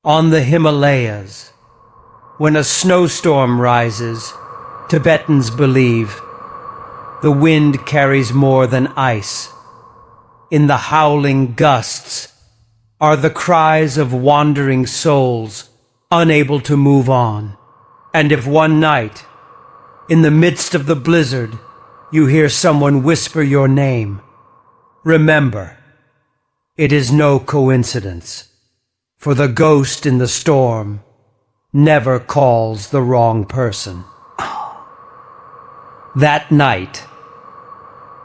On the Himalayas, when a snowstorm rises, Tibetans believe the wind carries more than ice. In the howling gusts are the cries of wandering souls unable to move on. And if one night, in the midst of the blizzard, you hear someone whisper your name, remember, it is no coincidence, for the ghost in the storm never calls the wrong person. That night,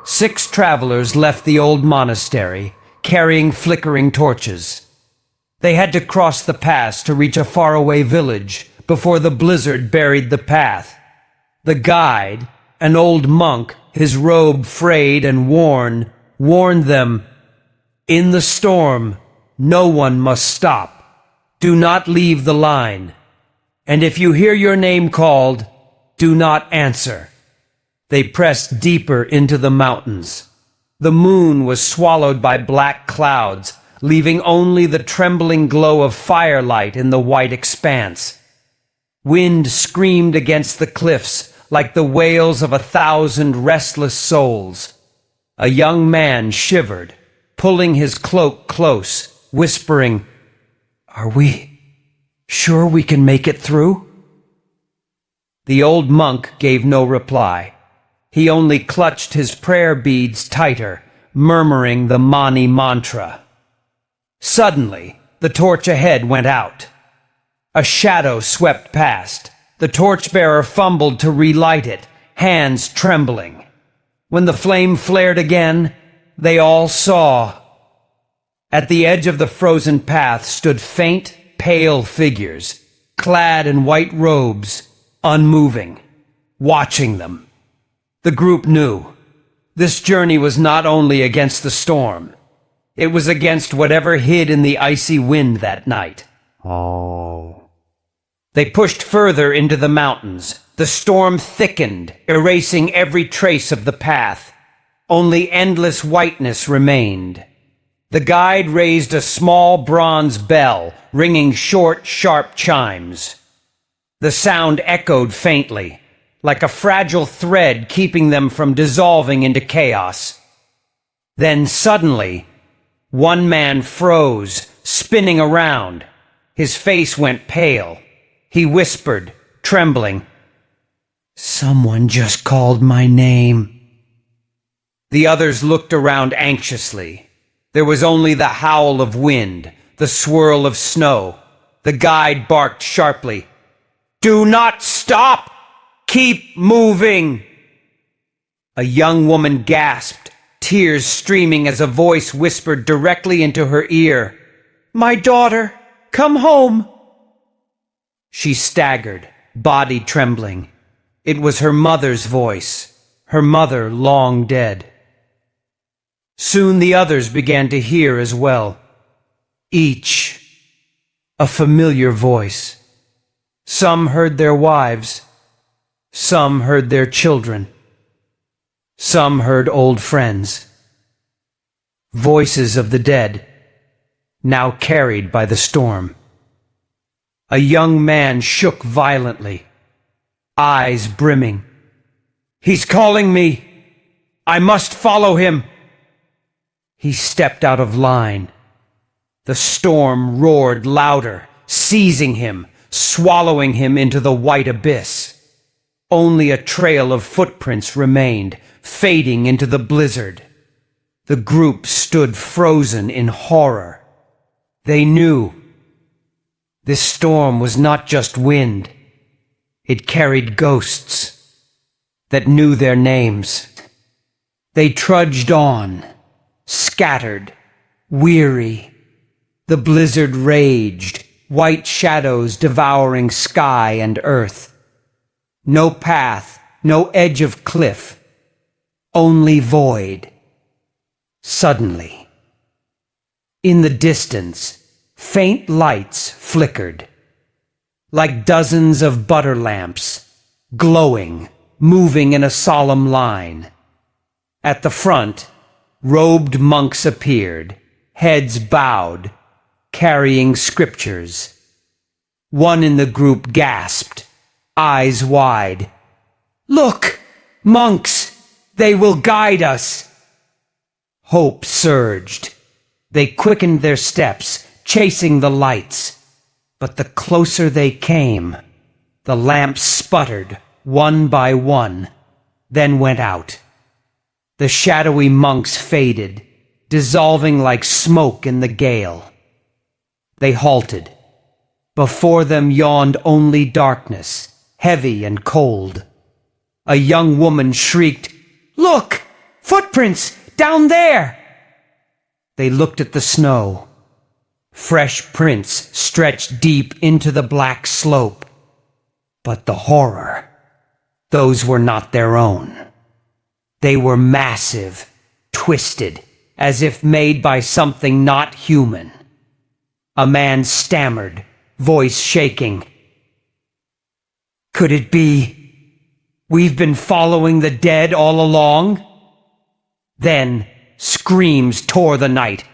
6 travelers left the old monastery carrying flickering torches. They had to cross the pass to reach a faraway village before the blizzard buried the path. The guide, an old monk, his robe frayed and worn, warned them, "In the storm, no one must stop. Do not leave the line. And if you hear your name called, do not answer." They pressed deeper into the mountains. The moon was swallowed by black clouds, leaving only the trembling glow of firelight in the white expanse. Wind screamed against the cliffs like the wails of 1,000 restless souls. A young man shivered, pulling his cloak close, whispering, "Are we sure we can make it through?" The old monk gave no reply. He only clutched his prayer beads tighter, murmuring the Mani mantra. Suddenly, the torch ahead went out. A shadow swept past. The torchbearer fumbled to relight it, hands trembling. When the flame flared again, they all saw. At the edge of the frozen path stood faint, pale figures, clad in white robes, unmoving, watching them. The group knew this journey was not only against the storm, it was against whatever hid in the icy wind that night. They pushed further into the mountains. The storm thickened, erasing every trace of the path. Only endless whiteness remained. The guide raised a small bronze bell, ringing short, sharp chimes. The sound echoed faintly, like a fragile thread keeping them from dissolving into chaos. Then suddenly, one man froze, spinning around. His face went pale. He whispered, trembling, "Someone just called my name." The others looked around anxiously. There was only the howl of wind, the swirl of snow. The guide barked sharply, "Do not stop! Keep moving!" A young woman gasped, tears streaming as a voice whispered directly into her ear, "My daughter, come home!" She staggered, body trembling. It was her mother's voice, her mother long dead. Soon the others began to hear as well, each a familiar voice. Some heard their wives, some heard their children, some heard old friends. Voices of the dead, now carried by the storm. A young man shook violently, eyes brimming. "He's calling me! I must follow him!" He stepped out of line. The storm roared louder, seizing him, swallowing him into the white abyss. Only a trail of footprints remained, fading into the blizzard. The group stood frozen in horror. They knew this storm was not just wind. It carried ghosts that knew their names. They trudged on, scattered, weary. The blizzard raged, white shadows devouring sky and earth. No path, no edge of cliff, only void. Suddenly, in the distance, faint lights flickered, like dozens of butter lamps, glowing, moving in a solemn line. At the front, robed monks appeared, heads bowed, carrying scriptures, One in the group gasped, eyes wide. "Look! Monks! They will guide us!" Hope surged. They quickened their steps, chasing the lights. But the closer they came, the lamps sputtered, one by one, then went out. The shadowy monks faded, dissolving like smoke in the gale. They halted. Before them yawned only darkness, heavy and cold. A young woman shrieked, "Look! Footprints! Down there!" They looked at the snow. Fresh prints stretched deep into the black slope. But the horror, those were not their own. They were massive, twisted, as if made by something not human. A man stammered, voice shaking. "Could it be we've been following the dead all along?" Then screams tore the night.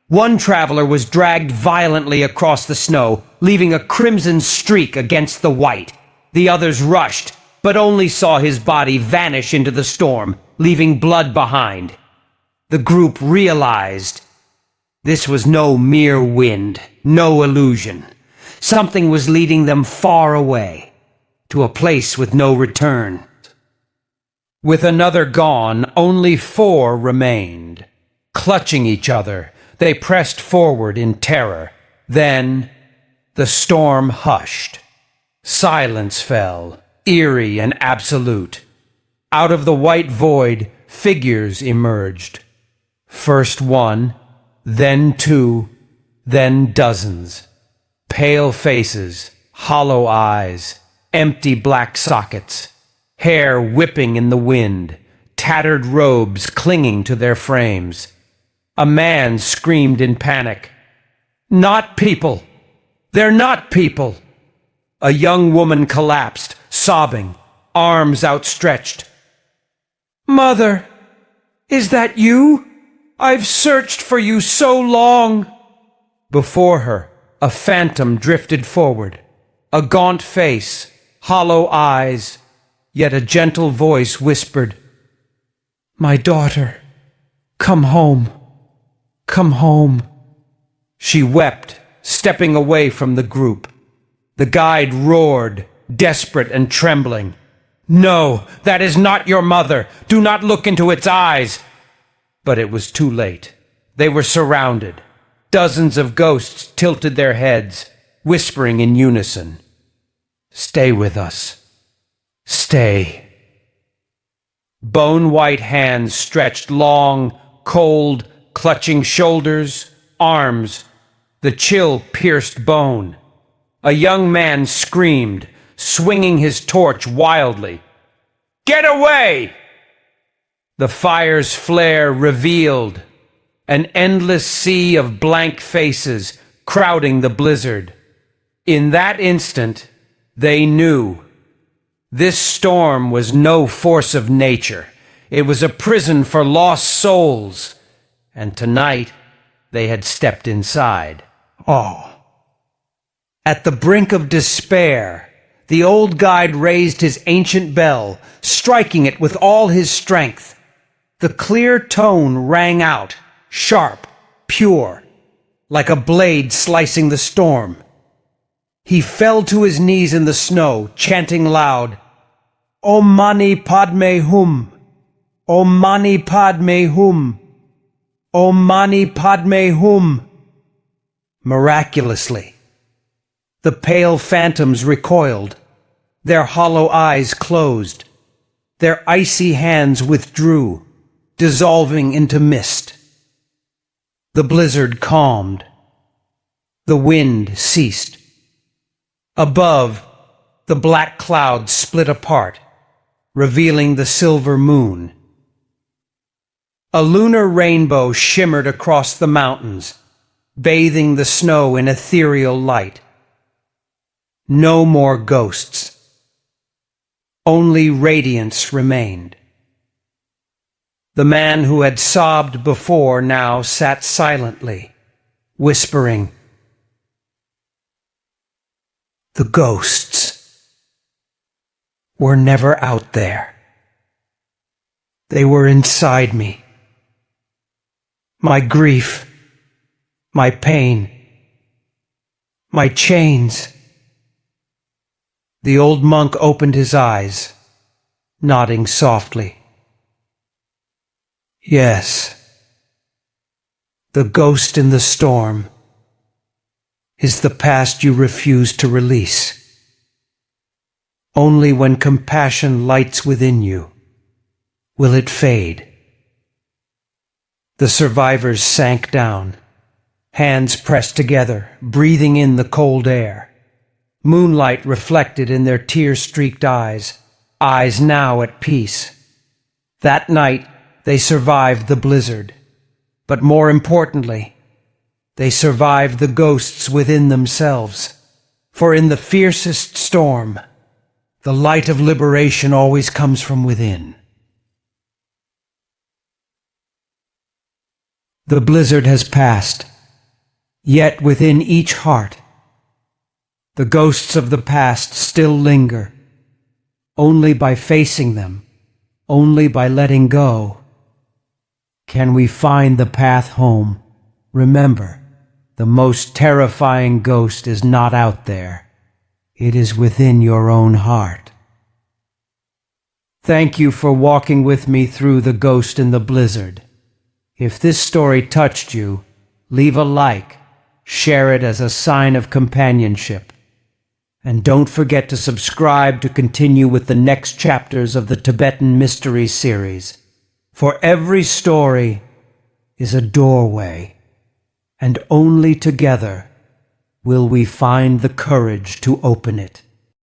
One traveler was dragged violently across the snow, leaving a crimson streak against the white. The others rushed, but only saw his body vanish into the storm, leaving blood behind. The group realized this was no mere wind, no illusion. Something was leading them far away, to a place with no return. With another gone, only 4 remained. Clutching each other, they pressed forward in terror. Then the storm hushed. Silence fell, eerie and absolute. Out of the white void, figures emerged. First 1, then 2, then dozens. Pale faces, hollow eyes, empty black sockets, hair whipping in the wind, tattered robes clinging to their frames. A man screamed in panic, "Not people! They're not people!" A young woman collapsed, sobbing, arms outstretched. "Mother, is that you? I've searched for you so long." Before her, a phantom drifted forward, a gaunt face, hollow eyes, yet a gentle voice whispered, "My daughter, come home, come home." She wept, stepping away from the group. The guide roared, desperate and trembling, "No, that is not your mother. Do not look into its eyes." But it was too late. They were surrounded. Dozens of ghosts tilted their heads, whispering in unison, "Stay with us. Stay." Bone-white hands stretched long, cold, clutching shoulders, arms. The chill pierced bone. A young man screamed, swinging his torch wildly. "Get away!" The fire's flare revealed an endless sea of blank faces crowding the blizzard. In that instant, they knew this storm was no force of nature. It was a prison for lost souls, and tonight they had stepped inside. Oh. At the brink of despair, the old guide raised his ancient bell, striking it with all his strength. The clear tone rang out, sharp, pure, like a blade slicing the storm. He fell to his knees in the snow, chanting loud, "Om Mani Padme Hum, Om Mani Padme Hum, Om Mani Padme Hum." Miraculously, the pale phantoms recoiled, their hollow eyes closed, their icy hands withdrew, dissolving into mist. The blizzard calmed. The wind ceased. Above, the black clouds split apart, revealing the silver moon. A lunar rainbow shimmered across the mountains, bathing the snow in ethereal light. No more ghosts. Only radiance remained. The man who had sobbed before now sat silently, whispering, The ghosts were never out there. They were inside me. My grief, my pain, my chains. The old monk opened his eyes, nodding softly. Yes, the ghost in the storm is the past you refuse to release. Only when compassion lights within you will it fade. The survivors sank down, hands pressed together, breathing in the cold air. Moonlight reflected in their tear-streaked eyes, eyes now at peace. That night, they survived the blizzard, but more importantly, they survived the ghosts within themselves. For in the fiercest storm, the light of liberation always comes from within. The blizzard has passed, yet within each heart, the ghosts of the past still linger. Only by facing them, only by letting go, can we find the path home. Remember, the most terrifying ghost is not out there. It is within your own heart. Thank you for walking with me through the ghost in the blizzard. If this story touched you, leave a like, share it as a sign of companionship. And don't forget to subscribe to continue with the next chapters of the Tibetan Mystery series. For every story is a doorway, and only together will we find the courage to open it.